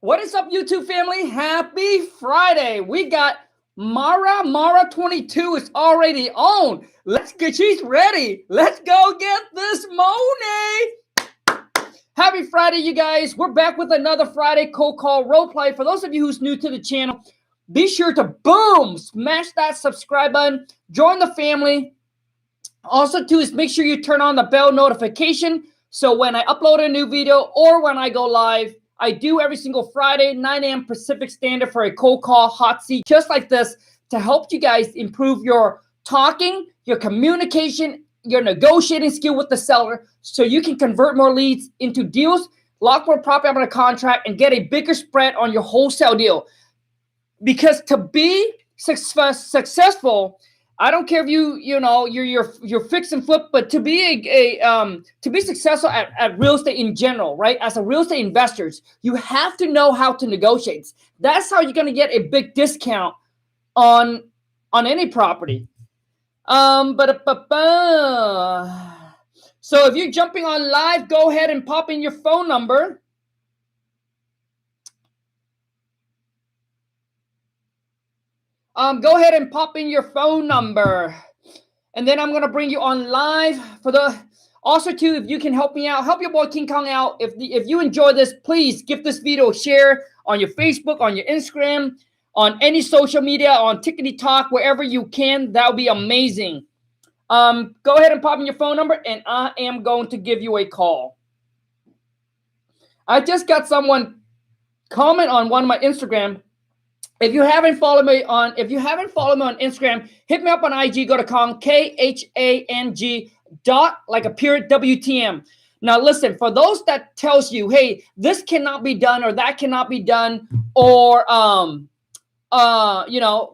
What is up, YouTube family? Happy Friday. We got Mara 22 is already on. Let's get she's ready. Let's go get this money. Happy Friday, you guys. We're back with another Friday cold call roleplay. For those of you who's new to the channel, be sure to smash that subscribe button. Join the family. Also, too, is make sure you turn on the bell notification so when I upload a new video or when I go live, I do every single Friday, 9 a.m. Pacific Standard for a cold call hot seat just like this to help you guys improve your talking, your communication, your negotiating skill with the seller so you can convert more leads into deals, lock more property under contract, and get a bigger spread on your wholesale deal. Because to be successful, I don't care if you're fix and flip, but to be to be successful at real estate in general, right? As a real estate investors, you have to know how to negotiate. That's how you're gonna get a big discount on any property. So if you're jumping on live, go ahead and pop in your phone number. Go ahead and pop in your phone number, and then I'm gonna bring you on live for the. Also, too, if you can help me out, help your boy King Kong out. If you enjoy this, please give this video a share on your Facebook, on your Instagram, on any social media, on TikTok, wherever you can. That would be amazing. Go ahead and pop in your phone number, and I am going to give you a call. I just got someone comment on one of my Instagram. If you haven't followed me on Instagram, hit me up on IG. Go to Kong, KHANG dot like a period WTM. Now listen, for those that tells you, hey, this cannot be done or that cannot be done, or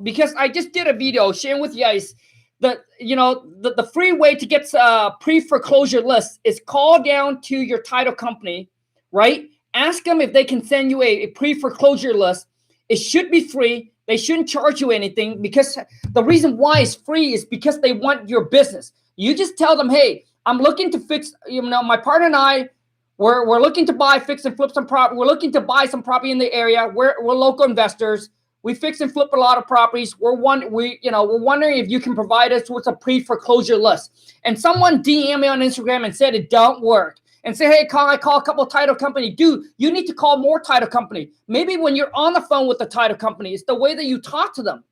because I just did a video sharing with you guys that the free way to get pre-foreclosure list is call down to your title company, right? Ask them if they can send you a pre-foreclosure list. It should be free. They shouldn't charge you anything, because the reason why it's free is because they want your business. You just tell them, hey, I'm looking to fix, my partner and I, we're looking to buy, fix and flip some property. We're looking to buy some property in the area. We're local investors. We fix and flip a lot of properties. We're wondering if you can provide us with a pre-foreclosure list. And someone DM me on Instagram and said it don't work. And say, hey, I call a couple title company. Dude, you need to call more title company. Maybe when you're on the phone with the title company, it's the way that you talk to them.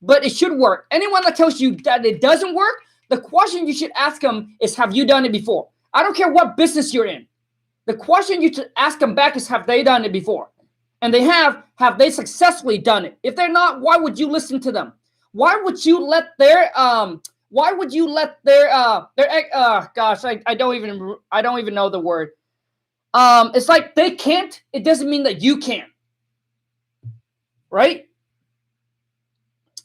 But it should work. Anyone that tells you that it doesn't work, the question you should ask them is, have you done it before? I don't care what business you're in. The question you should ask them back is, have they done it before? And they have they successfully done it? If they're not, why would you listen to them? Why would you let their gosh, I don't even know the word. It's like they can't, it doesn't mean that you can't. Right?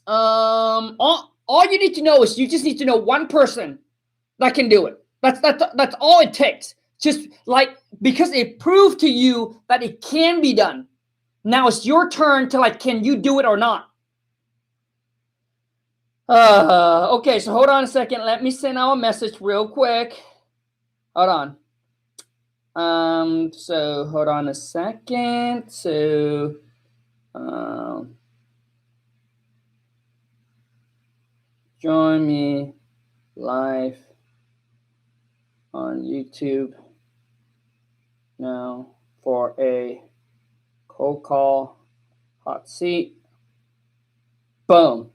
All you need to know is you just need to know one person that can do it. That's all it takes. Just like, because it proved to you that it can be done. Now it's your turn to can you do it or not? Okay, so hold on a second. Let me send out a message real quick. Hold on. So hold on a second. So, join me live on YouTube now for a cold call hot seat. Boom.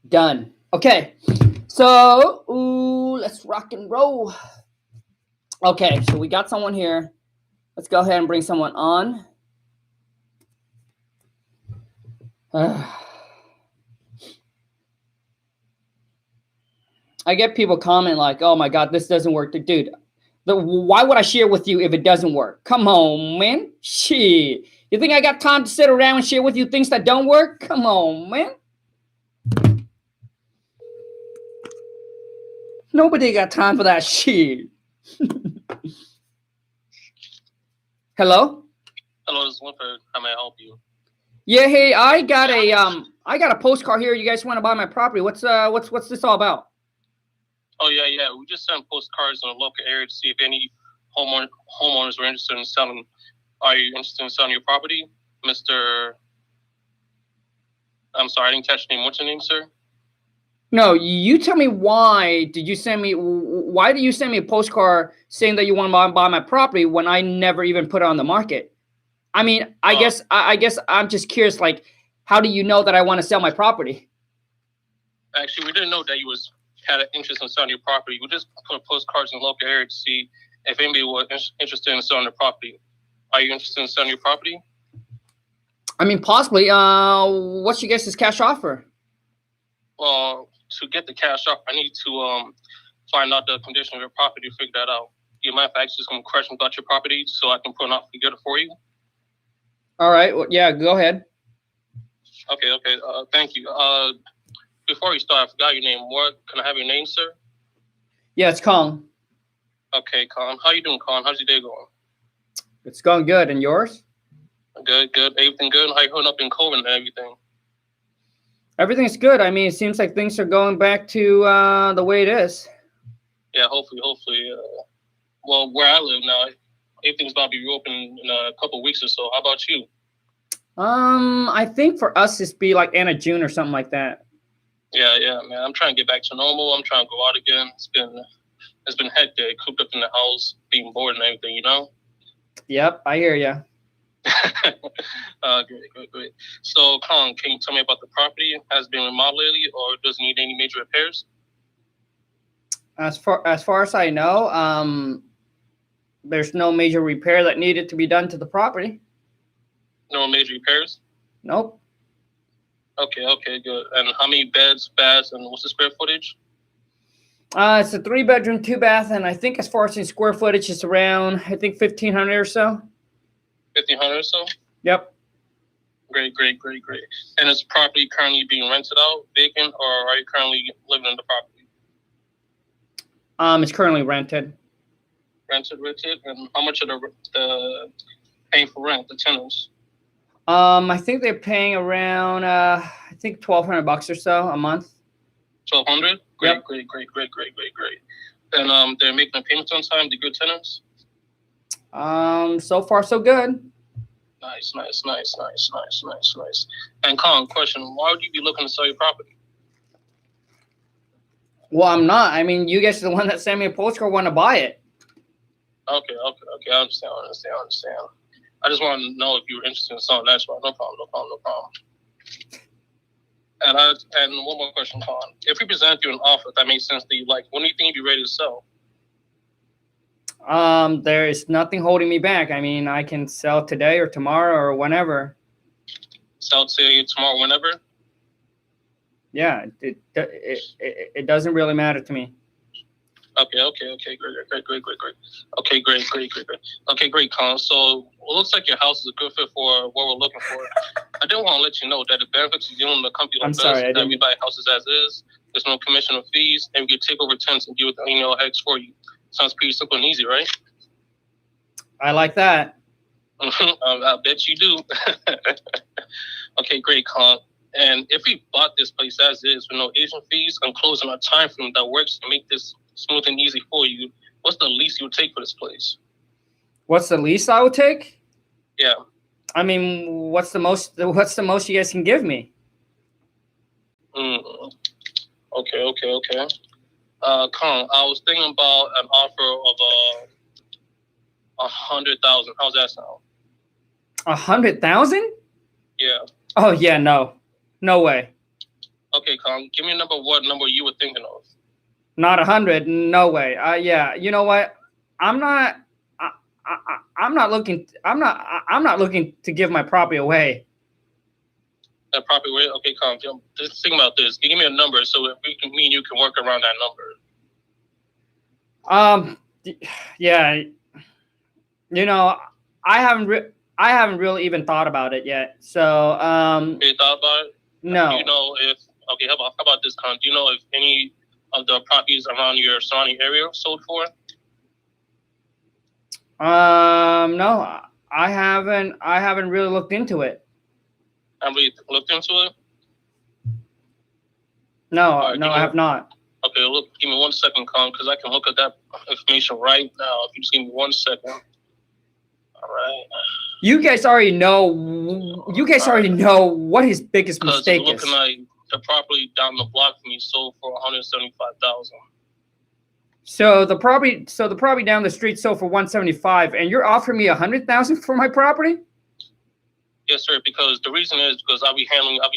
Done. Okay, so let's rock and roll. Okay, so we got someone here. Let's go ahead and bring someone on. I get people comment like, oh my God, this doesn't work. Dude, why would I share with you if it doesn't work? Come on, man. Shit. You think I got time to sit around and share with you things that don't work? Come on, man. Nobody got time for that shit. Hello? Hello, this is Winford. How may I help you? Yeah, hey, I got a postcard here. You guys want to buy my property? What's this all about? Oh yeah. We just send postcards in the local area to see if any homeowners were interested in selling Are you interested in selling your property, Mr. I'm sorry, I didn't catch your name. What's your name, sir? No, you tell me why did you send me? Why did you send me a postcard saying that you want to buy my property when I never even put it on the market? I mean, I guess I'm just curious. Like, how do you know that I want to sell my property? Actually, we didn't know that you had an interest in selling your property. We just put postcards in the local area to see if anybody was interested in selling their property. Are you interested in selling your property? I mean, possibly. What's your guys' cash offer? Well, to get the cash offer, I need to find out the condition of your property to figure that out. Do you mind if I ask you some questions about your property so I can put an offer together for you? All right. Well, yeah, go ahead. Okay. Thank you. Before we start, I forgot your name. What can I have your name, sir? Yeah, it's Kong. Okay, Con. How you doing, Con? How's your day going? It's going good. And yours? Good. Everything good? How you holding up in COVID and everything? Everything's good. I mean, it seems like things are going back to the way it is. Yeah, hopefully. Well, where I live now, everything's about to be reopened in a couple of weeks or so. How about you? I think for us, it's be like end of June or something like that. Yeah, man. I'm trying to get back to normal. I'm trying to go out again. It's been hectic, cooped up in the house, being bored and everything, you know? Yep, I hear you. Great. So, Con, can you tell me about the property? Has it been remodeled lately, or does it need any major repairs? As far as I know, there's no major repair that needed to be done to the property. No major repairs? Nope. Okay, good. And how many beds, baths, and what's the square footage? It's a 3-bedroom, 2-bath, and I think as far as the square footage, it's around 1,500 or so. 1,500 or so? Yep. Great. And is property currently being rented out, vacant, or are you currently living in the property? It's currently rented. Rented, and how much are the paying for rent, the tenants? I think they're paying around I think $1,200 or so a month. 1,200? Yep. Great. And they're making the payments on time, the good tenants? So far so good. Nice. And Colin, question, why would you be looking to sell your property? Well, I'm not. I mean, you guys are the one that sent me a postcard want to buy it. Okay. I understand. I just want to know if you were interested in selling. That's why. No problem. And one more question, Colin. If we present you an offer that makes sense to you, like, when do you think you'd be ready to sell? There is nothing holding me back. I mean, I can sell today or tomorrow or whenever. Sell today, tomorrow, whenever? Yeah, it doesn't really matter to me. Okay, great. Okay, great, Colin. So it looks like your house is a good fit for what we're looking for. I do want to let you know that the benefits of dealing with a company like that we buy houses as is. There's no commission or fees, and we can take over tenants and deal with any headaches for you. Sounds pretty simple and easy, right? I like that. I bet you do. Okay, great, Colin. And if we bought this place as is with no agent fees and closing our time frame that works to make this smooth and easy for you, what's the least you would take for this place? What's the least I would take? Yeah. I mean, what's the most you guys can give me? Okay. Colin, I was thinking about an offer of 100,000. How's that sound? 100,000? Yeah. Oh yeah, no way. Okay, Colin, give me a number. What number you were thinking of? Not 100. No way. Yeah. You know what? I'm not looking to give my property away. That property away? Okay, Colin. Just think about this. Give me a number so that me and you can work around that number. Yeah. You know, I haven't really even thought about it yet. So. You thought about it? No. Do you know if? Okay, how about this, Colin? Do you know if any of the properties around your surrounding area sold for? No, I haven't really looked into it. Haven't really looked into it? No, right, no, I have not. Okay, look, give me 1 second, Colin, because I can look at that information right now. If you just give me 1 second. All right. You guys already know. You guys already know what his biggest mistake is. Looking like the property down the block from me sold for $175,000. So the property down the street sold for $175,000, and you're offering me $100,000 for my property? Yes, sir. Because the reason is because I'll be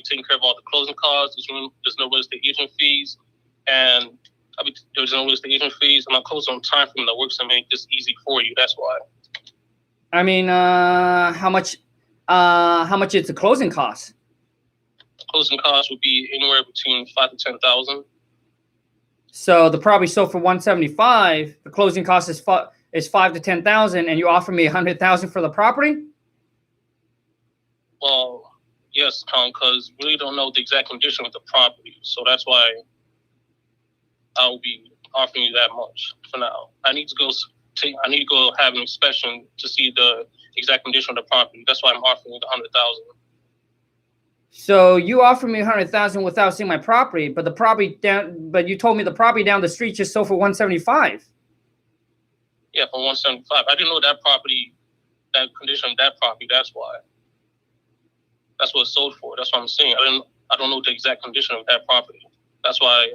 taking care of all the closing costs. There's no real estate agent fees, and there's no real estate agent fees, and I'll close on time frame that works to make this easy for you. That's why. I mean, how much is the closing cost? Closing costs would be anywhere between $5,000 to $10,000. So the property sold for $175,000. The closing cost is $5,000 to $10,000, and you offer me $100,000 for the property? Well, yes, Tom, because we really don't know the exact condition of the property, so that's why I will be offering you that much for now. I need to go have an inspection to see the exact condition of the property. That's why I'm offering you the $100,000. So you offered me $100,000 without seeing my property, but you told me the property down the street just sold for $175,000. Yeah, for $175,000. I didn't know that condition of that property. That's why. That's what it sold for. That's what I'm saying. I don't know the exact condition of that property. That's why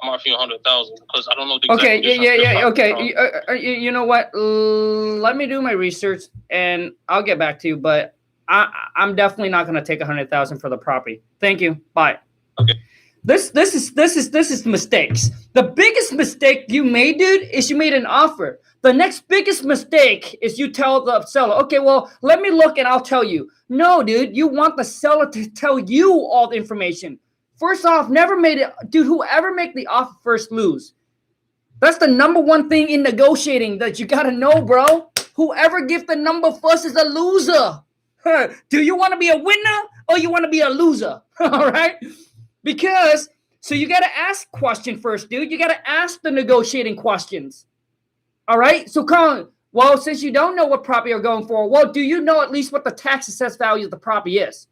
I'm offering you $100,000 because I don't know the exact condition. Okay. You know what? Let me do my research and I'll get back to you. But I'm definitely not going to take $100,000 for the property. Thank you. Bye. Okay. This is mistakes. The biggest mistake you made, dude, is you made an offer. The next biggest mistake is you tell the seller, okay, well, let me look and I'll tell you. No, dude, you want the seller to tell you all the information. First off, never made it. Dude, whoever make the offer first lose. That's the number one thing in negotiating that you got to know, bro. Whoever gives the number first is a loser. Do you want to be a winner or you want to be a loser? All right? Because, so you got to ask question first, dude. You got to ask the negotiating questions. All right? So, Colin, well, since you don't know what property you're going for, well, do you know at least what the tax assessed value of the property is?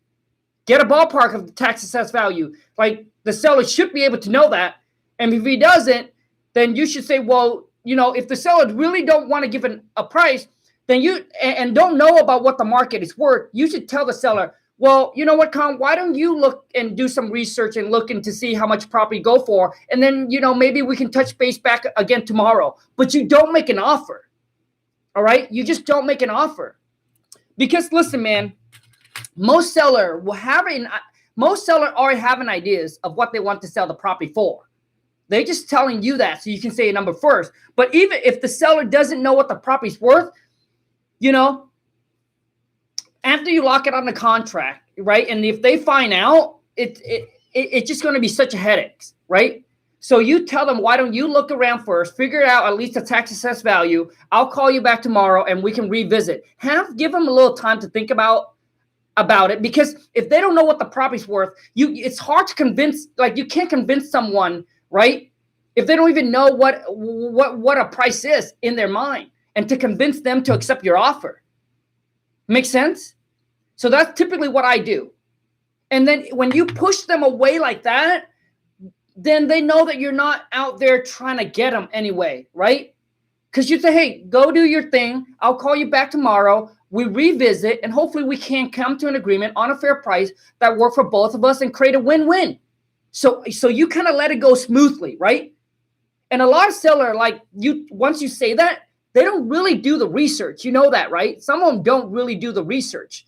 Get a ballpark of the tax assessed value. Like, the seller should be able to know that. And if he doesn't, then you should say, well, you know, if the seller really don't want to give a price, then and don't know about what the market is worth, you should tell the seller, well, you know what, Con, why don't you look and do some research and looking to see how much property go for? And then, you know, maybe we can touch base back again tomorrow. But you don't make an offer. All right? You just don't make an offer. Because listen, man, most seller already having ideas of what they want to sell the property for. They're just telling you that so you can say a number first. But even if the seller doesn't know what the property's worth, you know, after you lock it on the contract, right? And if they find out, it's just going to be such a headache, right? So you tell them, why don't you look around first, figure out at least the tax assessed value. I'll call you back tomorrow and we can revisit. Give them a little time to think about it, because if they don't know what the property's worth, it's hard to convince. Like, you can't convince someone, right? If they don't even know what a price is in their mind, and to convince them to accept your offer. Make sense? So that's typically what I do. And then when you push them away like that, then they know that you're not out there trying to get them anyway, right? Because you say, hey, go do your thing. I'll call you back tomorrow. We revisit, and hopefully we can come to an agreement on a fair price that works for both of us and create a win-win. So you kind of let it go smoothly, right? And a lot of sellers, like, once you say that, they don't really do the research. You know that, right? Some of them don't really do the research.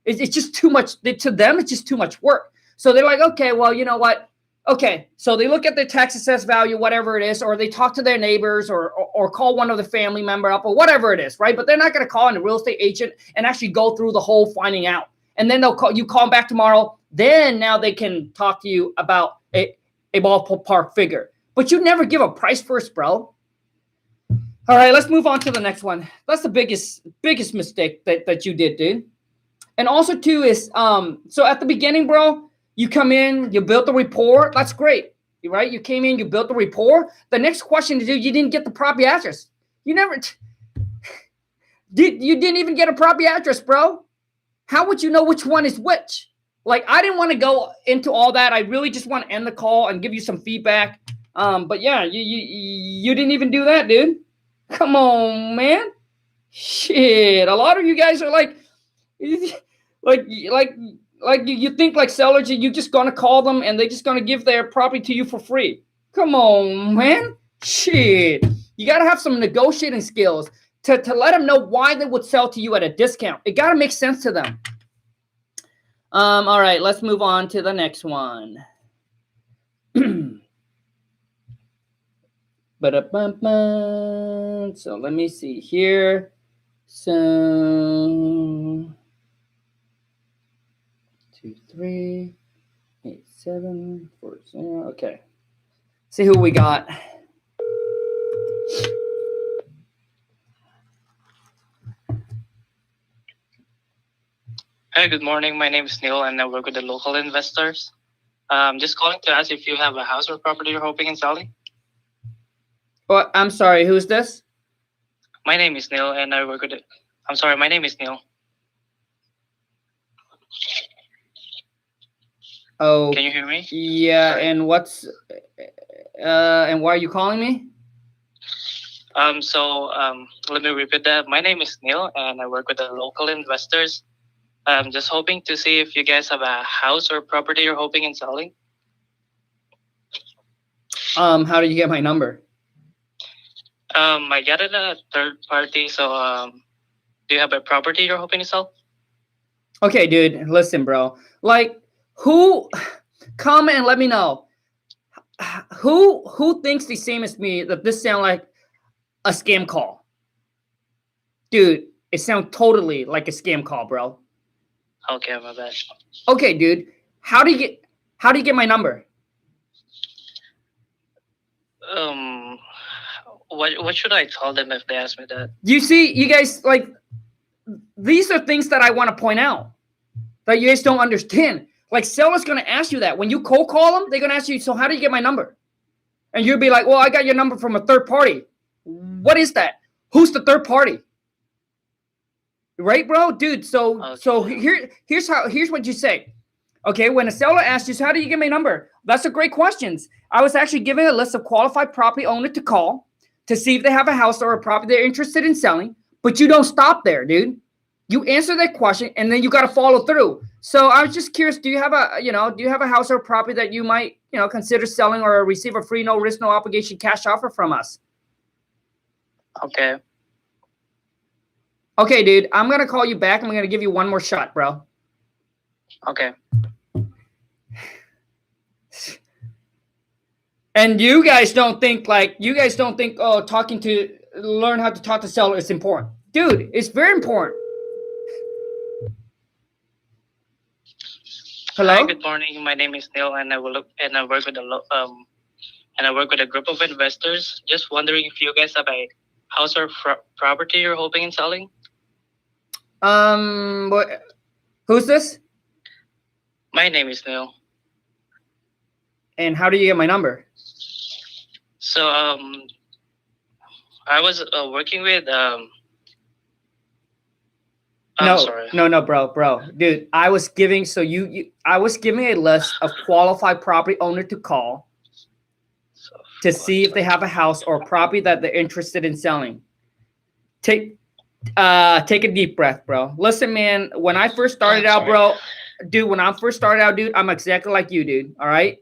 It's just too much. To them, it's just too much work. So they're like, okay, well, you know what? Okay, so they look at their tax assessed value, whatever it is, or they talk to their neighbors or call one of the family member up or whatever it is, right? But they're not going to call in a real estate agent and actually go through the whole finding out. And then call them back tomorrow. Then now they can talk to you about a ballpark figure. But you never give a price first, bro. All right, let's move on to the next one. That's the biggest mistake that you did, dude. And also, too, is so at the beginning, bro, you come in, you built the rapport. That's great, right? You came in, you built the rapport. The next question is, you didn't get the property address. You didn't even get a property address, bro. How would you know which one is which? Like, I didn't want to go into all that. I really just want to end the call and give you some feedback. But yeah, you didn't even do that, dude. Come on, man. Shit, a lot of you guys are like you think like sellers, you just gonna call them and they're just gonna give their property to you for free. Come on, man. Shit. You gotta have some negotiating skills to let them know why they would sell to you at a discount. It gotta make sense to them. All right, let's move on to the next one. So let me see here. So 2, 3, 8, 7, 4, 0. Okay. See who we got. Hi, good morning. My name is Neil and I work with the local investors. Just calling to ask if you have a house or property you're hoping in selling. Oh, I'm sorry. Who's this? My name is Neil and I work with it. I'm sorry. My name is Neil. Oh. Can you hear me? Yeah. Sorry. And and why are you calling me? Let me repeat that. My name is Neil and I work with the local investors. I'm just hoping to see if you guys have a house or property you're hoping in selling. How did you get my number? I got it at a third party. So, do you have a property you're hoping to sell? Okay, dude. Listen, bro. Like, comment and let me know. Who thinks the same as me that this sounds like a scam call? Dude, it sounds totally like a scam call, bro. Okay, my bad. Okay, dude. How do you get my number? What should I tell them if they ask me that? You see, you guys, like, these are things that I want to point out that you guys don't understand. Like, seller's going to ask you that. When you cold call them, they're going to ask you, so how do you get my number? And you'll be like, well, I got your number from a third party. What is that? Who's the third party? Right, bro? Dude, so here's what you say. Okay, when a seller asks you, so how do you get my number? That's a great question. I was actually giving a list of qualified property owners to call to see if they have a house or a property they're interested in selling, but you don't stop there, dude. You answer that question and then you got to follow through. So I was just curious, do you have a house or property that you might, consider selling or receive a free, no risk, no obligation cash offer from us? Okay. Okay, dude, I'm going to call you back. I'm going to give you one more shot, bro. Okay. And you guys don't think, learn how to talk to seller is important. Dude, it's very important. Hello? Hi, good morning. My name is Neil and I work with a group of investors. Just wondering if you guys have a house or property you're hoping in selling? Who's this? My name is Neil. And how do you get my number? So, I was working with No, bro. Dude, I was giving a list of qualified property owner to call to see if they have a house or property that they're interested in selling. Take a deep breath, bro. Listen, man, when I first started out, dude, I'm exactly like you, dude. All right.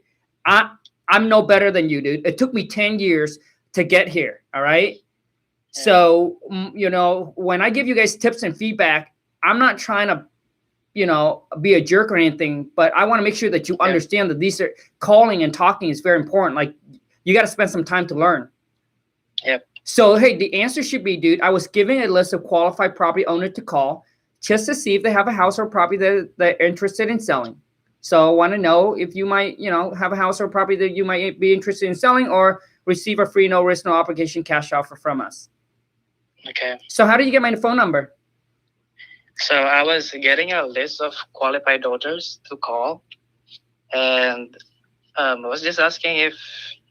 I'm no better than you, dude. It took me 10 years to get here. All right. Yeah. So, when I give you guys tips and feedback, I'm not trying to, be a jerk or anything, but I want to make sure that you understand that these are calling and talking is very important. Like, you got to spend some time to learn. Yep. So, hey, the answer should be, dude, I was giving a list of qualified property owners to call just to see if they have a house or property that they're interested in selling. So I want to know if you might, have a house or property that you might be interested in selling or receive a free, no risk, no obligation cash offer from us. Okay. So how do you get my phone number? So I was getting a list of qualified owners to call. And I was just asking if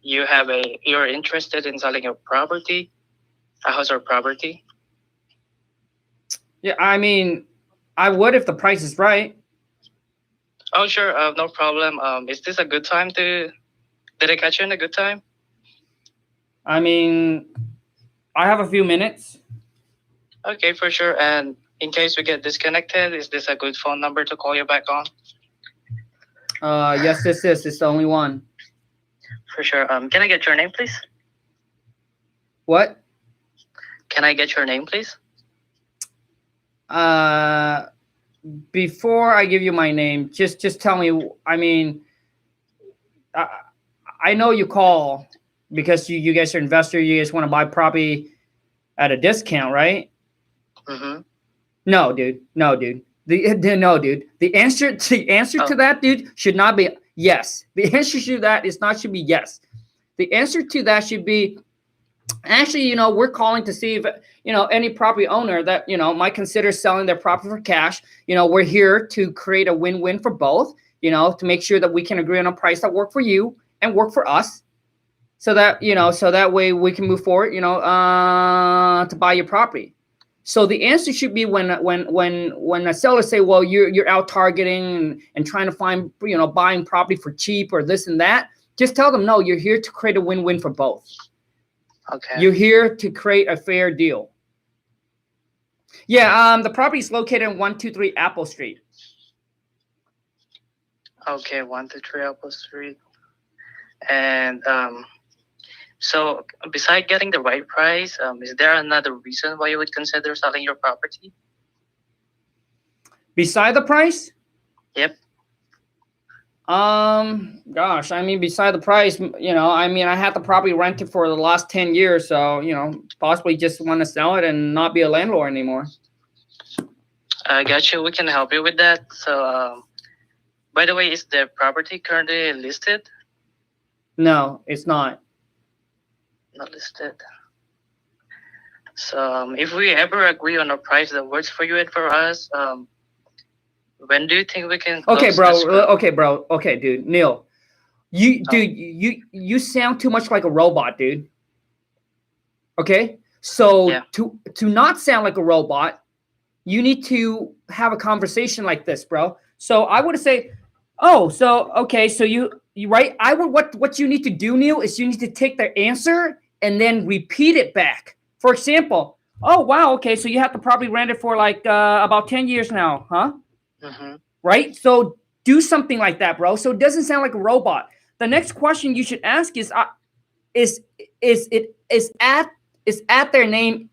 you're interested in selling a property, a house or property. Yeah, I mean, I would if the price is right. Oh, sure. No problem. Is this a good time did I catch you in a good time? I mean, I have a few minutes. Okay, for sure. And in case we get disconnected, is this a good phone number to call you back on? Yes, this is. It's the only one. For sure. Can I get your name, please? What? Can I get your name, please? Before I give you my name, just tell me. I mean, I know you call because you guys are investor. You guys want to buy property at a discount, right? Mm-hmm. No, dude. No, dude. No, dude. The answer to that, dude, should not be yes. The answer to that should be yes. The answer to that should be actually, we're calling to see if any property owner that might consider selling their property for cash. We're here to create a win-win for both. To make sure that we can agree on a price that work for you and work for us, so that that way we can move forward. To buy your property. So the answer should be when a seller say, well, you're out targeting and trying to find buying property for cheap or this and that. Just tell them no. You're here to create a win-win for both. Okay. You're here to create a fair deal. Yeah. The property is located in 123 Apple Street. Okay, 123 Apple Street. And so besides getting the right price, is there another reason why you would consider selling your property? Beside the price? Yep. Gosh, I mean, beside the price, I had the property rented for the last 10 years. So, possibly just want to sell it and not be a landlord anymore. I got you. We can help you with that. So, by the way, is the property currently listed? No, it's not. Not listed. So, if we ever agree on a price that works for you and for us, when do you think we can? Okay, bro. Okay, dude. Neil, you sound too much like a robot, dude. Okay, so yeah. to not sound like a robot, you need to have a conversation like this, bro. So I would say, so you right. What you need to do, Neil, is you need to take their answer and then repeat it back. For example, oh wow, okay, so you have the property rented for like about 10 years now, huh? Mm-hmm. Right? So do something like that, bro. So it doesn't sound like a robot. The next question you should ask is add their name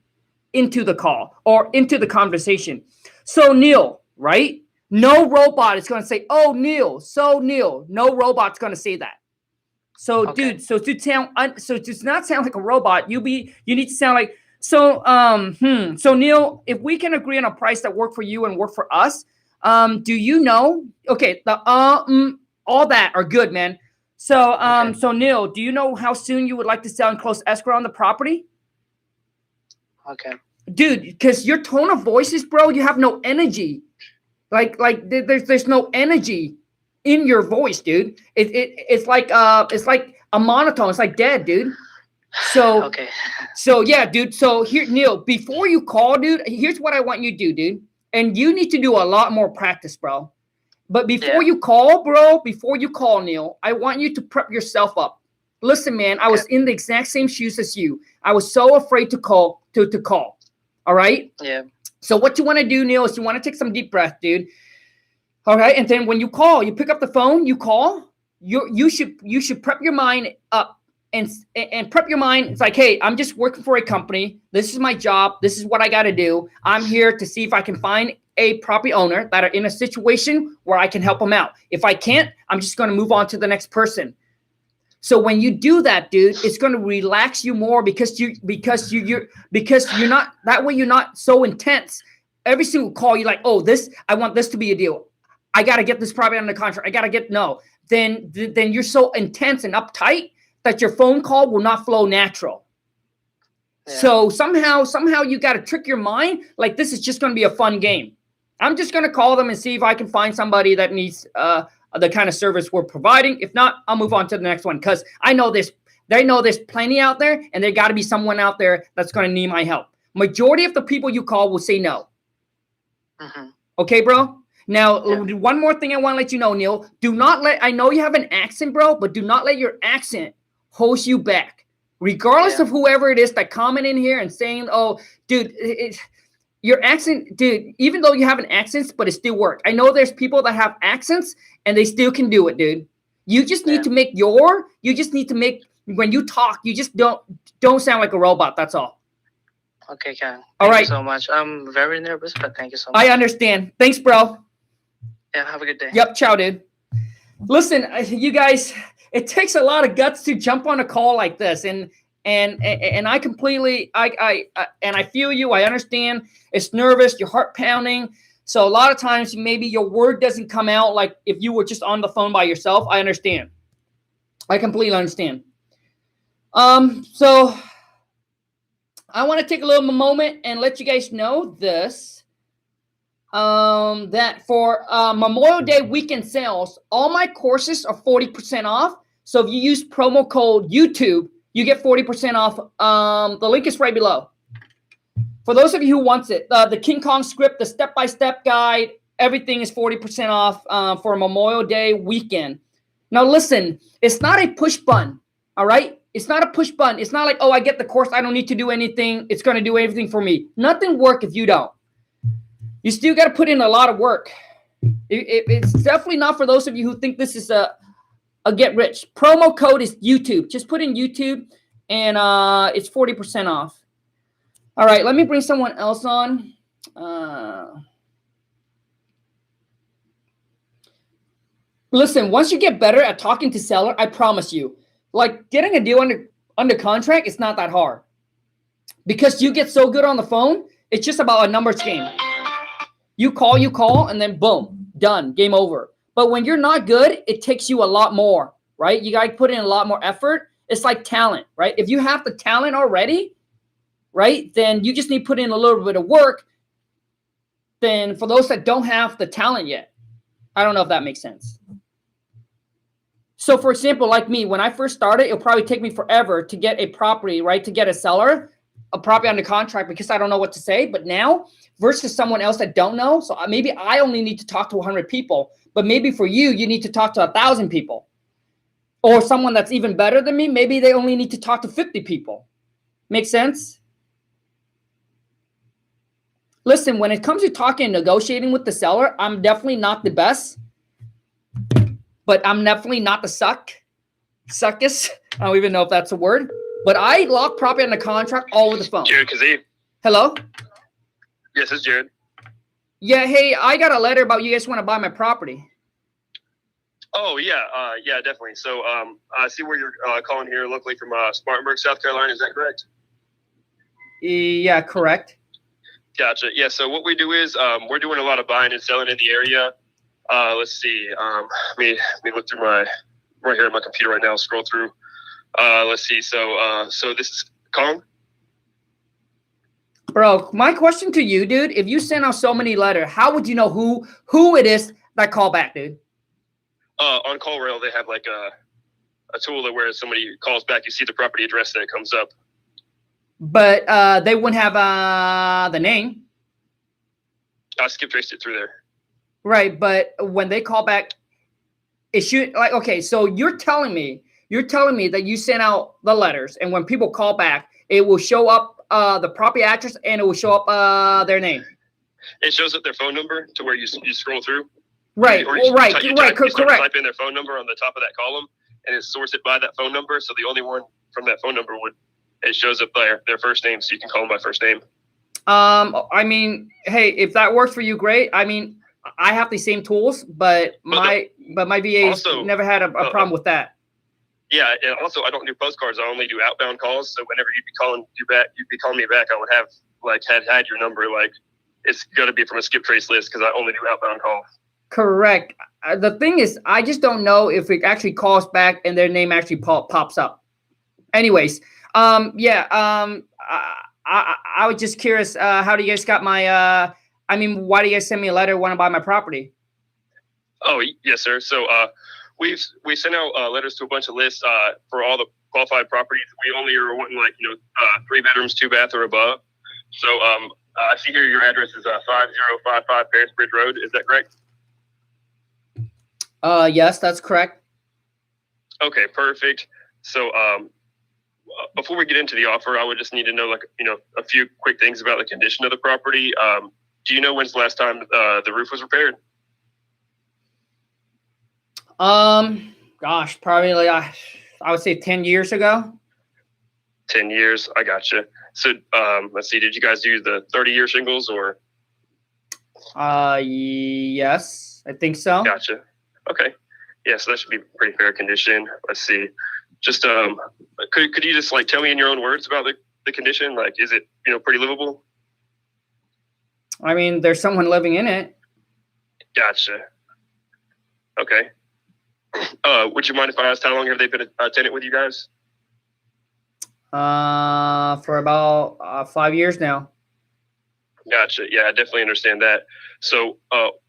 into the call or into the conversation. So Neil, right? No robot is going to say, "Oh, Neil." So Neil, no robot's going to say that. So okay. Dude, so it does not sound like a robot. You need to sound like so. So Neil, if we can agree on a price that work for you and work for us. Do you know? Okay, the all that are good, man. So okay. So Neil, do you know how soon you would like to sell and close escrow on the property? Okay. Dude, because your tone of voices, bro, you have no energy. Like there's no energy in your voice, dude. It's like a monotone. It's like dead, dude. So okay. So yeah, dude. So here, Neil, before you call, dude, here's what I want you to do, dude. And you need to do a lot more practice, bro. But before you call, Neil, I want you to prep yourself up. Listen, man, I was in the exact same shoes as you. I was so afraid to call, to call. All right? Yeah. So what you want to do, Neil, is you want to take some deep breath, dude. All right? And then when you call, you pick up the phone, you call. You should prep your mind up. And prep your mind. It's like, hey, I'm just working for a company. This is my job. This is what I got to do. I'm here to see if I can find a property owner that are in a situation where I can help them out. If I can't, I'm just going to move on to the next person. So when you do that, dude, it's going to relax you more because you're not that way. You're not so intense. Every single call, you're like, oh, I want this to be a deal. I got to get this property under contract. I got to get Then you're so intense and uptight that your phone call will not flow natural. Yeah. So somehow you got to trick your mind like this is just going to be a fun game. I'm just going to call them and see if I can find somebody that needs the kind of service we're providing. If not, I'll move on to the next one because I know they know there's plenty out there and there got to be someone out there that's going to need my help. Majority of the people you call will say no. Mm-hmm. Okay, bro? Now, one more thing I want to let you know, Neil. I know you have an accent, bro, but do not let your accent hold you back. Regardless of whoever it is that comment in here and saying, oh, dude, your accent, dude, even though you have an accent, but it still works. I know there's people that have accents and they still can do it, dude. You just need to make when you talk, you just don't sound like a robot. That's all. Okay, Ken. All right. Thank you so much. I'm very nervous, but thank you so much. I understand. Thanks, bro. Yeah, have a good day. Yep, ciao, dude. Listen, you guys, it takes a lot of guts to jump on a call like this, and I completely, I feel you. I understand. It's nervous, your heart pounding. So a lot of times, maybe your word doesn't come out like if you were just on the phone by yourself. I understand. I completely understand. So I want to take a little moment and let you guys know this. That for Memorial Day weekend sales, all my courses are 40% off. So if you use promo code YouTube, you get 40% off. The link is right below. For those of you who wants it, the King Kong script, the step-by-step guide, everything is 40% off for Memorial Day weekend. Now listen, it's not a push button, all right? It's not a push button. It's not like, oh, I get the course, I don't need to do anything. It's going to do everything for me. Nothing works if you don't. You still got to put in a lot of work. It's definitely not for those of you who think this is a get rich. Promo code is YouTube. Just put in YouTube, and it's 40% off. All right, let me bring someone else on. Listen, once you get better at talking to seller, I promise you, like getting a deal under contract, it's not that hard. Because you get so good on the phone, it's just about a numbers game. You call, and then boom, done, game over. But when you're not good, it takes you a lot more, right? You got to put in a lot more effort. It's like talent, right? If you have the talent already, right, then you just need to put in a little bit of work. Then for those that don't have the talent yet, I don't know if that makes sense. So for example, like me, when I first started, it'll probably take me forever to get a property, right, to get a seller, a property under contract because I don't know what to say. But now versus someone else that don't know. So maybe I only need to talk to 100 people, but maybe for you, you need to talk to 1,000 people. Or someone that's even better than me, maybe they only need to talk to 50 people. Make sense? Listen, when it comes to talking and negotiating with the seller, I'm definitely not the best, but I'm definitely not the suckest. I don't even know if that's a word, but I lock property on the contract all over the phone. Jared Kazee. Hello? Yes, it's Jared. Yeah, hey, I got a letter about you guys want to buy my property. Oh, yeah, definitely. So I see where you're calling here locally from Spartanburg, South Carolina. Is that correct? Yeah, correct. Gotcha. Yeah, so what we do is we're doing a lot of buying and selling in the area. Let's see. Let me look through right here on my computer right now, scroll through. Let's see. So this is Kong. Bro, my question to you, dude, if you send out so many letters, how would you know who it is that call back, dude? On CallRail, they have like a tool that where somebody calls back, you see the property address that comes up. But they wouldn't have the name. I skip traced it through there. Right, but when they call back, it should like okay. So you're telling me that you sent out the letters, and when people call back, it will show up the property address and it will show up their name. It shows up their phone number to where you scroll through. Right. Correct. Type in their phone number on the top of that column, and it sorts it by that phone number. So the only one from that phone number it shows up their first name, so you can call them by first name. I mean, hey, if that works for you, great. I mean, I have the same tools, but my VAs never had a problem with that. Yeah, and also I don't do postcards. I only do outbound calls. So whenever you'd be calling me back, I would have had your number. Like it's going to be from a skip trace list because I only do outbound calls. Correct. The thing is, I just don't know if it actually calls back and their name actually pops up. Anyways, I was just curious. How do you guys got my? Why do you guys send me a letter? Want to buy my property? Oh yes, sir. So we sent out letters to a bunch of lists for all the qualified properties. We only are wanting 3 bedrooms, 2 bath or above. So I see here your address is 5055 Paris Bridge Road. Is that correct? Yes, that's correct. Okay, perfect. So before we get into the offer, I would just need to know, like, a few quick things about the condition of the property. Do you know when's the last time the roof was repaired? Gosh, probably like, I would say 10 years ago. 10 years. I gotcha. So, let's see. Did you guys do the 30-year shingles or? Yes, I think so. Gotcha. Okay. Yeah, so that should be pretty fair condition. Let's see. Just could you just like tell me in your own words about the condition? Like, is it pretty livable? I mean, there's someone living in it. Gotcha. Okay. Would you mind if I asked how long have they been a tenant with you guys? For about 5 years now. Gotcha. Yeah, I definitely understand that. So,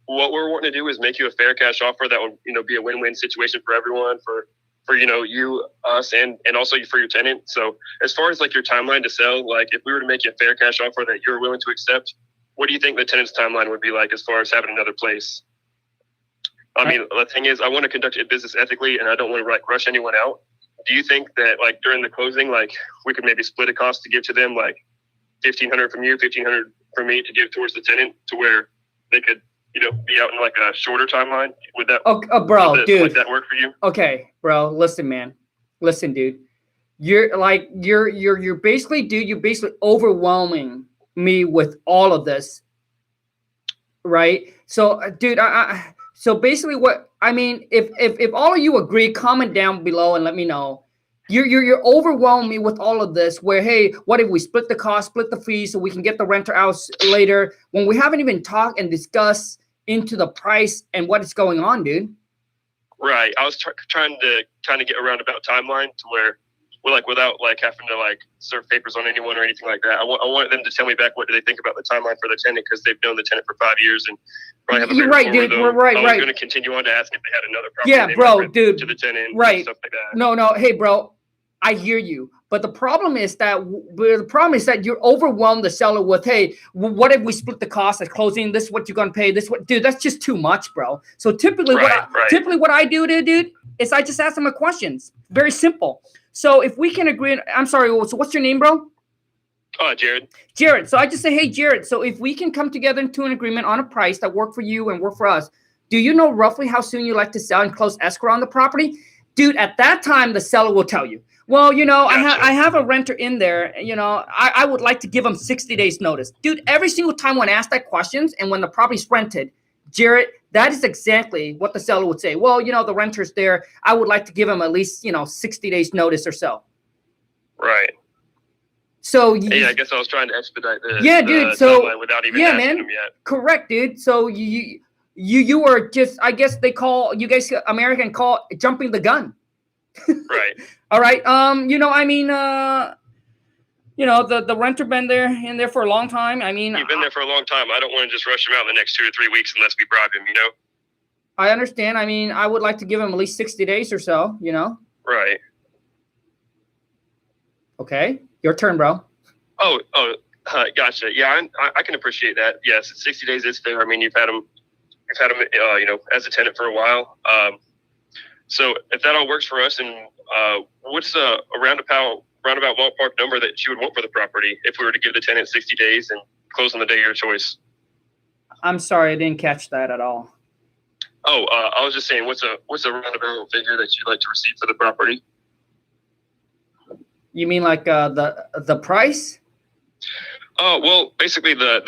what we're wanting to do is make you a fair cash offer that would, be a win-win situation for everyone, for you, us, and also for your tenant. So, as far as like your timeline to sell, like if we were to make you a fair cash offer that you're willing to accept, what do you think the tenant's timeline would be like as far as having another place? I mean, the thing is, I want to conduct a business ethically, and I don't want to like rush anyone out. Do you think that like during the closing, like we could maybe split a cost to give to them, like $1,500 from you, $1,500 from me to give towards the tenant, to where they could, be out in like a shorter timeline? Would that, dude, would that work for you? Okay, bro, listen, man, listen, dude, you're basically, dude, you're basically overwhelming me with all of this, right? So, dude, so basically, what I mean, if all of you agree, comment down below and let me know. You're overwhelming me with all of this. Where, hey, what if we split the cost, split the fees, so we can get the renter out later, when we haven't even talked and discussed into the price and what is going on, dude? Right. I was trying to kind of get around about timeline to where we're like, without like having to like serve papers on anyone or anything like that. I wanted them to tell me back what do they think about the timeline for the tenant, because they've known the tenant for 5 years and probably have a You're right, dude. We're right. I was going to continue on to ask if they had another property. Yeah, bro, dude. To the tenant, right? And stuff like that. No. Hey, bro, I hear you. But the problem is that you're overwhelmed the seller with, hey, what if we split the cost at closing? This is what you're gonna pay. This what, dude? That's just too much, bro. So typically, what I do, dude, is I just ask them a questions. Very simple. So if we can agree, I'm sorry. So what's your name, bro? Jared. Jared. So I just say, hey, Jared. So if we can come together into an agreement on a price that work for you and work for us, do you know roughly how soon you like to sell and close escrow on the property? Dude, at that time, the seller will tell you. Well, gotcha. I have a renter in there. I would like to give them 60 days notice. Dude, every single time when I ask that questions and when the property's rented, Jared, that is exactly what the seller would say. Well, the renter's there. I would like to give him at least, 60 days notice or so. Right. So yeah, I guess I was trying to expedite the dude. So without even asking them yet. Correct, dude. So you were just, I guess they call, you guys American call jumping the gun. Right. All right. The renter been in there for a long time. I mean, you've been there for a long time. I don't want to just rush him out in the next 2 to 3 weeks unless we bribe him, I understand. I mean, I would like to give him at least 60 days or so, Right. Okay. Your turn, bro. Gotcha. Yeah, I can appreciate that. Yes, 60 days is fair. I mean, you've had him, as a tenant for a while. So if that all works for us, and what's a roundabout ballpark number that you would want for the property if we were to give the tenant 60 days and close on the day of your choice? I'm sorry, I didn't catch that at all. I was just saying, what's a roundabout figure that you'd like to receive for the property? You mean like the price? Well, basically the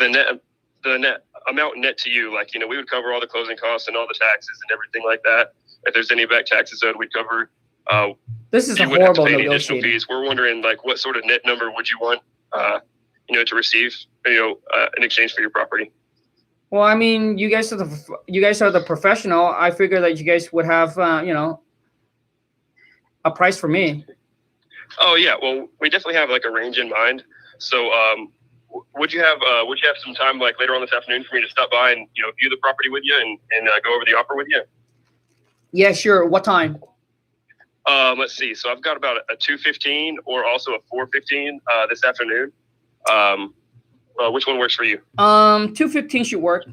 net amount net to you. Like, we would cover all the closing costs and all the taxes and everything like that. If there's any back taxes owed, we'd cover. This is a horrible negotiating. You wouldn't have to pay any additional fees. We're wondering, like, what sort of net number would you want, to receive, in exchange for your property? Well, I mean, you guys are the professional. I figure that you guys would have, a price for me. Oh yeah, well, we definitely have like a range in mind. So, would you have some time like later on this afternoon for me to stop by and view the property with you and go over the offer with you? Yeah, sure. What time? Let's see. So I've got about a 2:15 or also a 4:15 this afternoon. Which one works for you? 2:15 should work.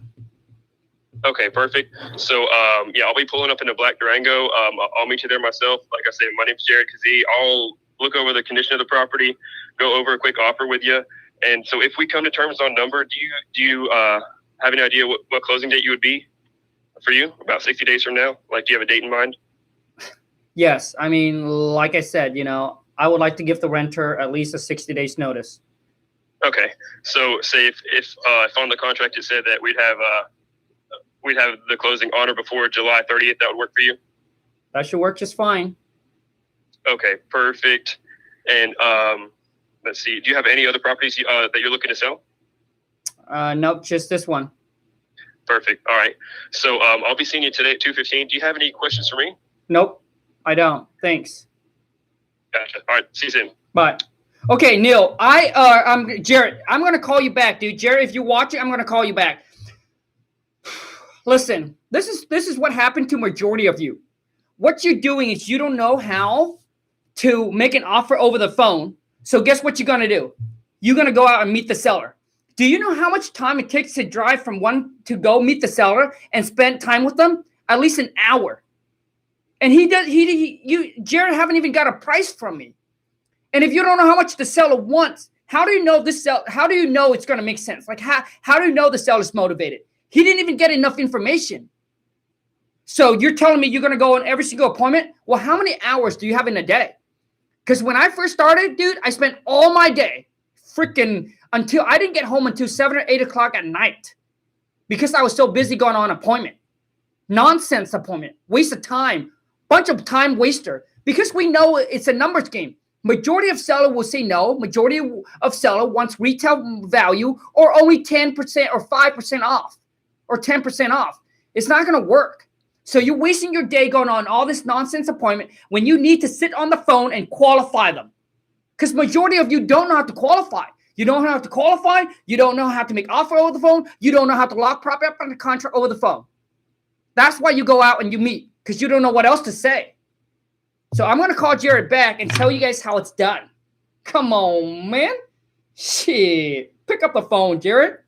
Okay, perfect. So I'll be pulling up in a black Durango. I'll meet you there myself. Like I said, my name's Jared Kazee. I'll look over the condition of the property, go over a quick offer with you. And so if we come to terms on number, do you have any idea what closing date you would be for you about 60 days from now? Like, do you have a date in mind? Yes. I mean, like I said, I would like to give the renter at least a 60 days notice. Okay. So say if on the contract it said that we'd have the closing on or before July 30th, that would work for you? That should work just fine. Okay, perfect. And let's see, do you have any other properties that you're looking to sell? Nope, just this one. Perfect. All right. So I'll be seeing you today at 2:15. Do you have any questions for me? Nope, I don't. Thanks. Gotcha. All right. See you soon. Bye. Okay, Neil, I'm Jared. I'm going to call you back, dude. Jared, if you're watching, I'm going to call you back. Listen, this is what happened to majority of you. What you're doing is you don't know how to make an offer over the phone. So guess what you're going to do? You're going to go out and meet the seller. Do you know how much time it takes to drive from one to go meet the seller and spend time with them? At least an hour. And Jared haven't even got a price from me. And if you don't know how much the seller wants, how do you know how do you know it's going to make sense? Like how do you know the seller's motivated? He didn't even get enough information. So you're telling me you're going to go on every single appointment? Well, how many hours do you have in a day? Because when I first started, dude, I spent all my day until I didn't get home until 7 or 8 o'clock at night because I was so busy going on appointment. Nonsense appointment. Waste of time. Bunch of time waster. Because we know it's a numbers game. Majority of seller will say no. Majority of seller wants retail value or only 10% or 5% off or 10% off. It's not going to work. So you're wasting your day going on all this nonsense appointment when you need to sit on the phone and qualify them. Because majority of you don't know how to qualify. You don't know how to qualify. You don't know how to make offer over the phone. You don't know how to lock property up on the contract over the phone. That's why you go out and you meet, because you don't know what else to say. So I'm going to call Jared back and tell you guys how it's done. Come on, man. Shit. Pick up the phone, Jared.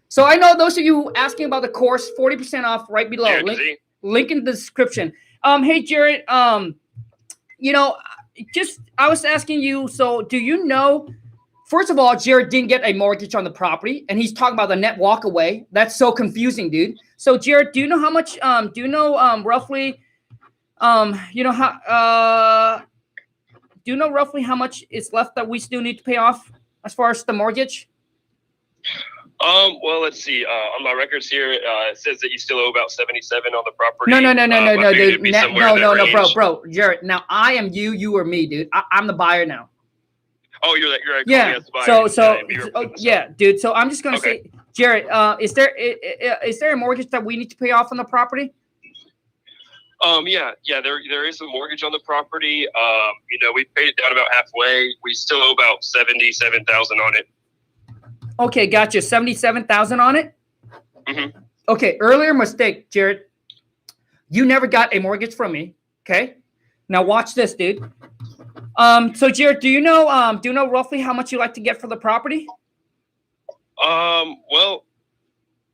So I know those of you asking about the course, 40% off right below. Jared, Link in the description. Hey, Jared, I was asking you, so do you know, first of all, Jared didn't get a mortgage on the property, and he's talking about the net walk away. That's so confusing, dude. So, Jared, do you know how much, roughly, roughly how much is left that we still need to pay off as far as the mortgage? Well, let's see. On my records here, it says that you still owe about 77 on the property. No, dude. No, bro. Jared, now I am you or me, dude. I'm the buyer now. Oh, you're yeah. The buyer. Yeah, dude. So I'm just gonna say, Jared, is there a mortgage that we need to pay off on the property? Yeah. There is a mortgage on the property. We paid it down about halfway. We still owe about 77,000 on it. Okay, gotcha. 77,000 on it. Mm-hmm. Okay, earlier mistake, Jared. You never got a mortgage from me. Okay, now watch this, dude. So Jared, do you know roughly how much you like to get for the property? Well,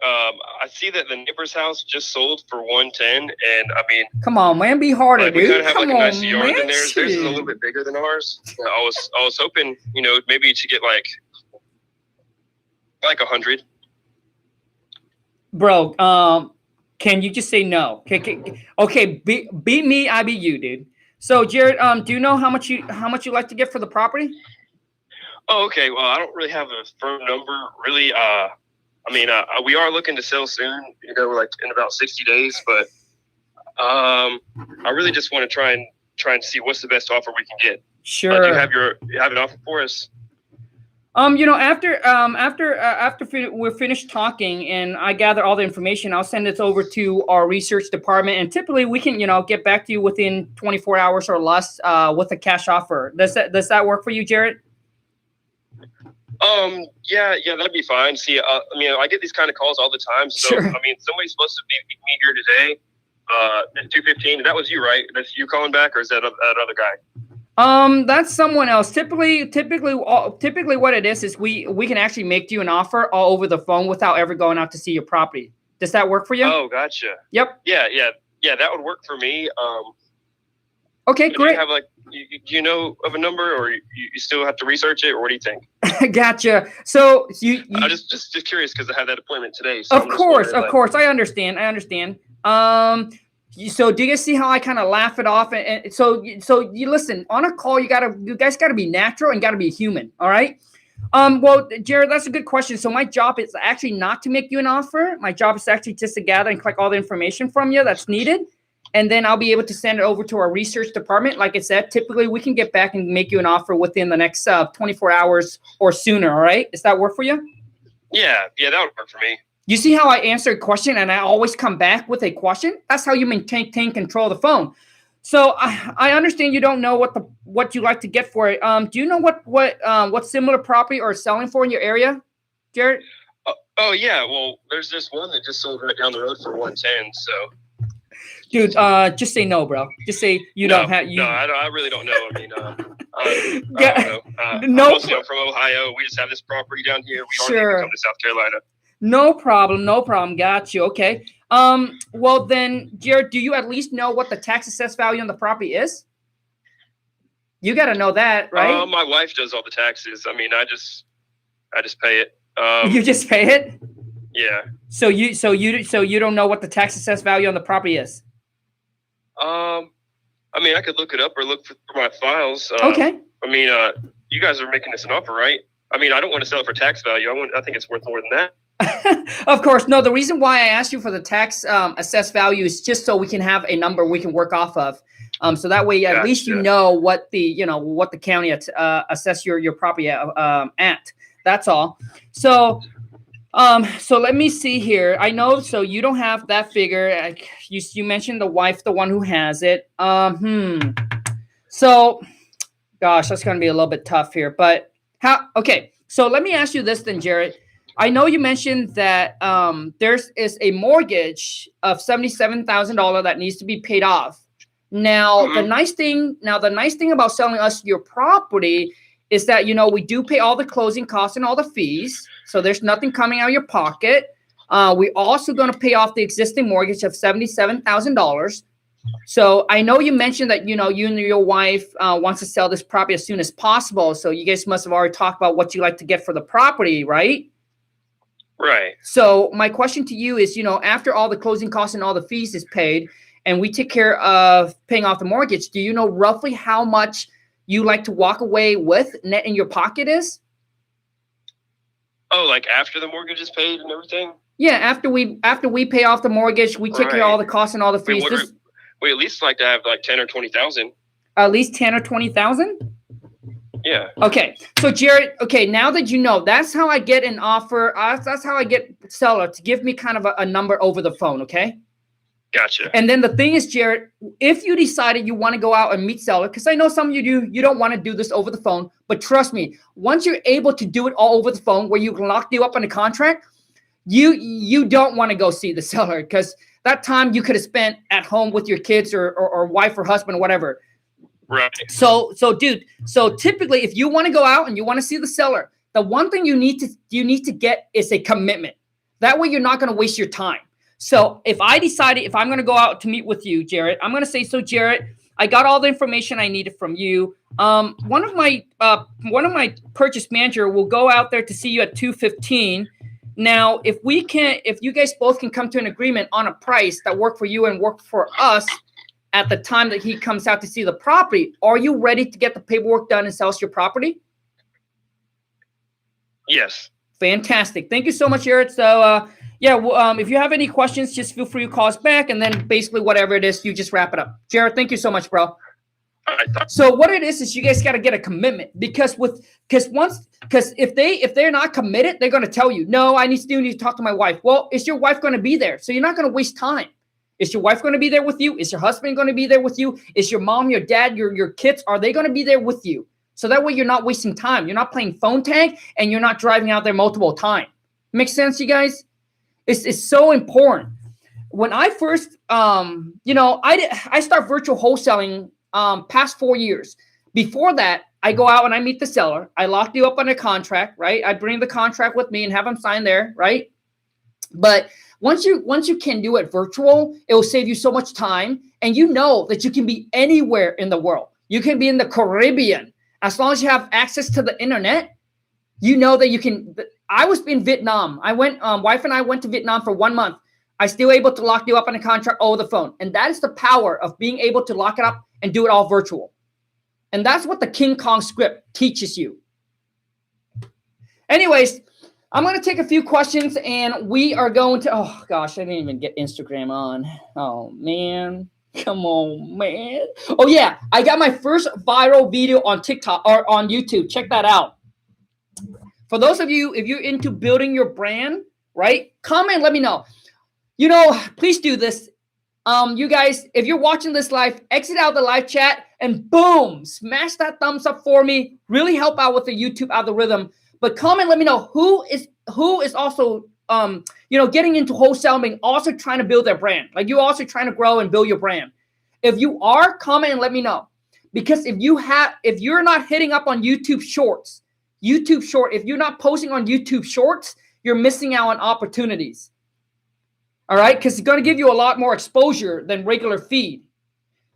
I see that the neighbor's house just sold for 110, and I mean, come on, man, be harder, dude. We kind of have come like on, a nicer yard man. than theirs. Theirs is a little bit bigger than ours. I was hoping, maybe to get like 100. Bro, can you just say no? Okay, be me, I be you, dude. So Jared, do you know how much you like to get for the property? Oh, okay. Well, I don't really have a firm number, really. We are looking to sell soon, like in about 60 days, but I really just want to try and see what's the best offer we can get. Sure. Do you have an offer for us? After we're finished talking and I gather all the information, I'll send it over to our research department, and typically we can, get back to you within 24 hours or less with a cash offer. Does that work for you, Jared? Yeah, that'd be fine. See, I get these kind of calls all the time. So, sure. Somebody's supposed to meet me here today at 2:15. That was you, right? That's you calling back, or is that other guy? That's someone else. Typically what it is we can actually make you an offer all over the phone without ever going out to see your property. Does that work for you? Oh, gotcha. Yep. Yeah, that would work for me. Okay, great. Do you have like, do you know of a number, or you still have to research it, or what do you think? Gotcha. So you I'm just curious because I have that appointment today. So of course, I understand. So do you guys see how I kind of laugh it off? And so you listen, on a call, you guys gotta be natural and gotta be human. All right. Well, Jared, that's a good question. So my job is actually not to make you an offer. My job is actually just to gather and collect all the information from you that's needed. And then I'll be able to send it over to our research department. Like I said, typically we can get back and make you an offer within the next 24 hours or sooner. All right. Does that work for you? Yeah, that would work for me. You see how I answer a question and I always come back with a question? That's how you maintain control of the phone. So I understand you don't know what you like to get for it. Do you know what similar property are selling for in your area, Jared? Oh yeah. Well, there's this one that just sold right down the road for 110. So. Dude, just say no, bro. Just say don't have. No, I really don't know. I mean, I don't know. I'm from Ohio. We just have this property down here. We aren't come to South Carolina. No problem. Got you. Okay. Well then, Jared, do you at least know what the tax assessed value on the property is? You got to know that, right? My wife does all the taxes. I mean, I just pay it. You just pay it? Yeah. So you don't know what the tax assessed value on the property is? I mean, I could look it up or look for my files. Okay. I mean, you guys are making this an offer, right? I mean, I don't want to sell it for tax value. I think it's worth more than that. Of course. No, the reason why I asked you for the tax assessed value is just so we can have a number we can work off of. So that way, at least you know what the county assess your property at. That's all. So let me see here. I know. So you don't have that figure. You mentioned the wife, the one who has it. So, gosh, that's going to be a little bit tough here. But okay. So let me ask you this then, Jared. I know you mentioned that there is a mortgage of $77,000 that needs to be paid off. Now, the nice thing about selling us your property is that, we do pay all the closing costs and all the fees. So there's nothing coming out of your pocket. We're also going to pay off the existing mortgage of $77,000. So I know you mentioned that, you and your wife wants to sell this property as soon as possible. So you guys must have already talked about what you like to get for the property, right? Right. So my question to you is, after all the closing costs and all the fees is paid and we take care of paying off the mortgage, do you know roughly how much you like to walk away with net in your pocket is? Oh, like after the mortgage is paid and everything? Yeah, after we pay off the mortgage, we take care of all the costs and all the fees. We at least like to have like 10 or 20,000. At least 10 or 20,000? Yeah. Okay. So Jared, now that you know, that's how I get an offer. That's how I get seller to give me kind of a number over the phone. Okay. Gotcha. And then the thing is, Jared, if you decided you want to go out and meet seller, because I know some of you don't want to do this over the phone, but trust me, once you're able to do it all over the phone where you can lock you up on a contract, you don't want to go see the seller because that time you could have spent at home with your kids or wife or husband or whatever. Right. So dude, typically if you want to go out and you want to see the seller, the one thing you need to get is a commitment. That way you're not going to waste your time. So if I decided if I'm going to go out to meet with you, Jared, I'm going to say, so Jared, I got all the information I needed from you. One of my purchase manager will go out there to see you at 2:15. Now, if you guys both can come to an agreement on a price that work for you and work for us at the time that he comes out to see the property, are you ready to get the paperwork done and sell us your property? Yes. Fantastic. Thank you so much, Jared. So, if you have any questions, just feel free to call us back, and then basically whatever it is, you just wrap it up. Jared, thank you so much, bro. So what it is you guys got to get a commitment because if they're not committed, they're going to tell you, no, I need to talk to my wife. Well, is your wife going to be there? So you're not going to waste time. Is your wife going to be there with you? Is your husband going to be there with you? Is your mom, your dad, your kids, are they going to be there with you? So that way you're not wasting time. You're not playing phone tag and you're not driving out there multiple times. Make sense, you guys? It's so important. When I first, I start virtual wholesaling past 4 years. Before that, I go out and I meet the seller. I lock you up on a contract, right? I bring the contract with me and have them sign there, right? But Once you can do it virtual, it will save you so much time. And you know that you can be anywhere in the world. You can be in the Caribbean. As long as you have access to the internet, you know that you can. I was in Vietnam. I went, wife and I went to Vietnam for 1 month. I still able to lock you up on a contract over the phone. And that is the power of being able to lock it up and do it all virtual. And that's what the King Kong script teaches you. Anyways, I'm going to take a few questions and we are going to, oh gosh, I didn't even get Instagram on. Oh man, come on, man. Oh yeah, I got my first viral video on TikTok or on YouTube. Check that out. For those of you, if you're into building your brand, right? Comment, let me know. You know, please do this. You guys, if you're watching this live, exit out the live chat and boom, smash that thumbs up for me. Really help out with the YouTube algorithm. But comment, let me know who is also getting into wholesaling, also trying to build their brand. Like you're also trying to grow and build your brand. If you are, comment and let me know. Because if you're not hitting up on YouTube Shorts, if you're not posting on YouTube Shorts, you're missing out on opportunities. All right, because it's going to give you a lot more exposure than regular feed.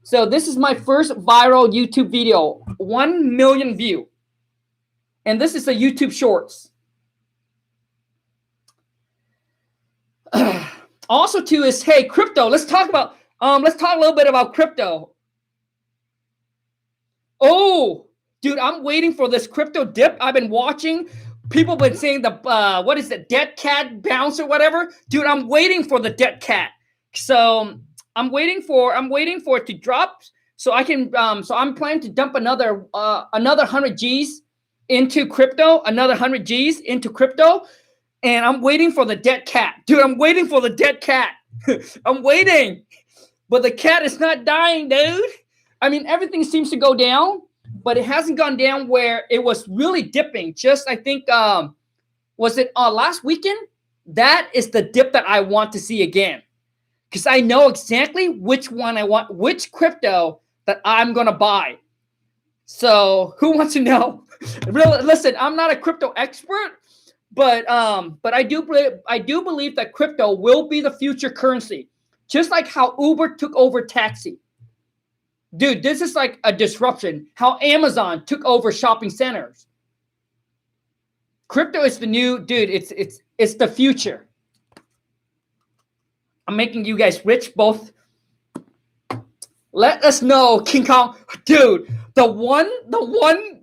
So this is my first viral YouTube video, 1 million view. And this is a YouTube Shorts. Also too is, hey, crypto. Let's talk a little bit about crypto. Oh, dude, I'm waiting for this crypto dip. I've been watching. People been saying the what is it, dead cat bounce or whatever. Dude, I'm waiting for the dead cat. So I'm waiting for it to drop so I can so I'm planning to dump another 100 G's into crypto, another 100 G's into crypto, and I'm waiting for the dead cat. Dude, I'm waiting for the dead cat. I'm waiting. But the cat is not dying, dude. I mean, everything seems to go down, but it hasn't gone down where it was really dipping. Just, I think, was it last weekend? That is the dip that I want to see again. Because I know exactly which one I want, which crypto that I'm going to buy. So who wants to know? Really, listen, I'm not a crypto expert, but I do believe that crypto will be the future currency. Just like how Uber took over taxi. Dude, this is like a disruption. How Amazon took over shopping centers. Crypto is the new, dude, it's the future. I'm making you guys rich both. Let us know, King Kong. Dude, the one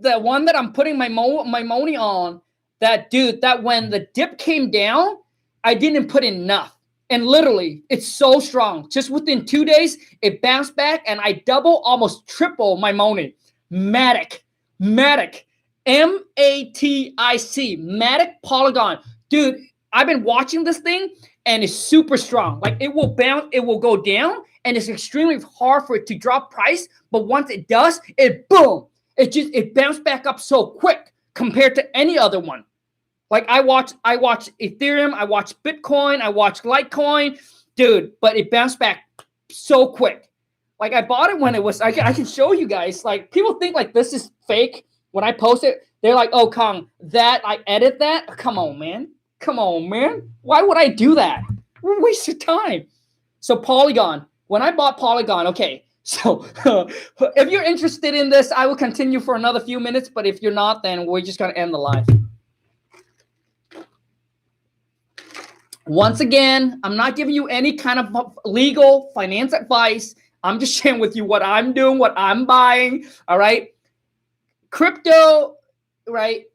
that I'm putting my money on, that when the dip came down, I didn't put enough. And literally, it's so strong. Just within 2 days, it bounced back, and I almost triple my money. Matic, M-A-T-I-C, Matic Polygon. Dude, I've been watching this thing, and it's super strong. Like, it will bounce, it will go down, and it's extremely hard for it to drop price. But once it does, it bounced back up so quick compared to any other one. Like I watch Ethereum, I watch Bitcoin, I watch Litecoin, dude, but it bounced back so quick. Like I bought it when it was, I can show you guys, like people think like this is fake. When I post it, they're like, oh, Kong, that I edit that? Come on, man. Why would I do that? We're a waste of time. So Polygon, when I bought Polygon, okay, so if you're interested in this, I will continue for another few minutes, but if you're not, then we're just going to end the live. Once again, I'm not giving you any kind of legal finance advice. I'm just sharing with you what I'm doing, what I'm buying, all right? Crypto, right?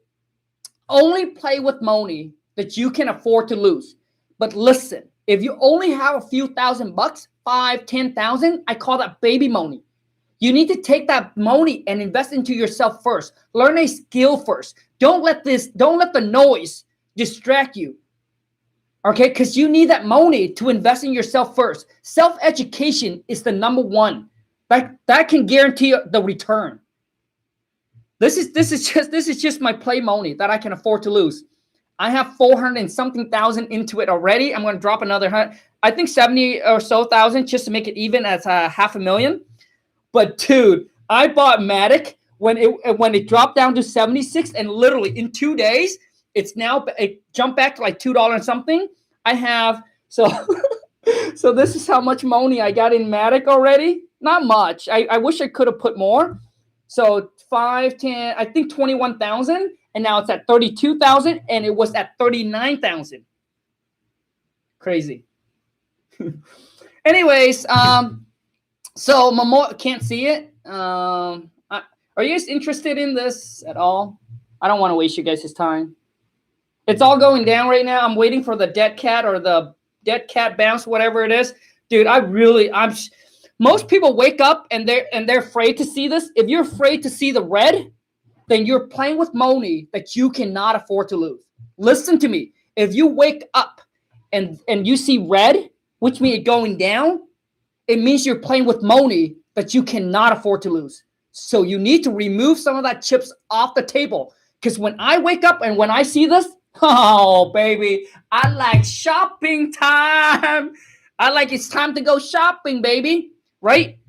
Only play with money that you can afford to lose. But listen, if you only have a few $1,000, 5, 10,000, I call that baby money. You need to take that money and invest into yourself first. Learn a skill first. Don't let the noise distract you. Okay, because you need that money to invest in yourself first. Self-education is the number one. That can guarantee the return. This is just my play money that I can afford to lose. I have 400 and something thousand into it already. I'm going to drop another 100, I think 70 or so thousand just to make it even as $500,000. But dude, I bought Matic when it dropped down to 76, and literally in 2 days, it jumped back to like $2 and something. I have So, so this is how much money I got in Matic already. Not much. I wish I could have put more. So 5, 10, I think 21,000, and now it's at 32,000, and it was at 39,000. Crazy. Anyways, so Momo can't see it. Are you guys interested in this at all? I don't want to waste you guys' time. It's all going down right now. I'm waiting for the dead cat or the dead cat bounce, whatever it is. Dude, most people wake up and they're afraid to see this. If you're afraid to see the red, then you're playing with money that you cannot afford to lose. Listen to me. If you wake up and you see red, which means it going down, it means you're playing with money that you cannot afford to lose. So you need to remove some of that chips off the table. Because when I wake up and when I see this, oh, baby, I like shopping time. I like it's time to go shopping, baby. Right?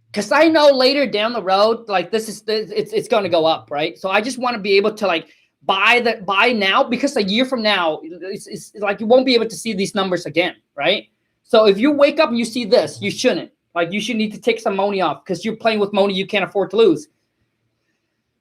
Because I know later down the road, like it's going to go up, right? So I just want to be able to like buy now, because a year from now, it's like you won't be able to see these numbers again, right? So if you wake up and you see this, you shouldn't. Like, you should need to take some money off because you're playing with money you can't afford to lose.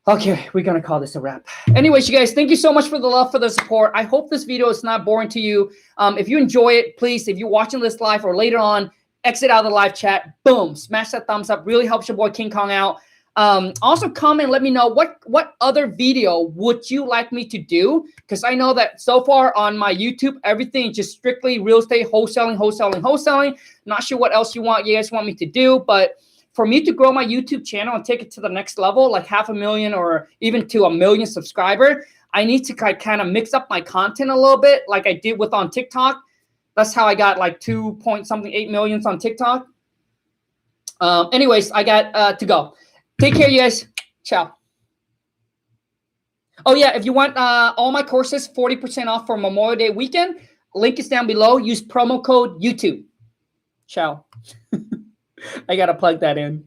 Okay, we're going to call this a wrap. Anyways, you guys, thank you so much for the love, for the support. I hope this video is not boring to you. If you enjoy it, please, if you're watching this live or later on, exit out of the live chat. Boom, smash that thumbs up. Really helps your boy King Kong out. Also comment, let me know what other video would you like me to do, because I know that so far on my YouTube, everything is just strictly real estate wholesaling. Not sure what else you guys want me to do, but for me to grow my YouTube channel and take it to the next level, like 500,000 or even to 1 million subscriber, I need to kind of mix up my content a little bit, like I did with on TikTok. That's how I got like 2.8 million on TikTok. Anyways, I got to go. Take care, you guys. Ciao. Oh, yeah. If you want all my courses, 40% off for Memorial Day weekend, link is down below. Use promo code YouTube. Ciao. I got to plug that in.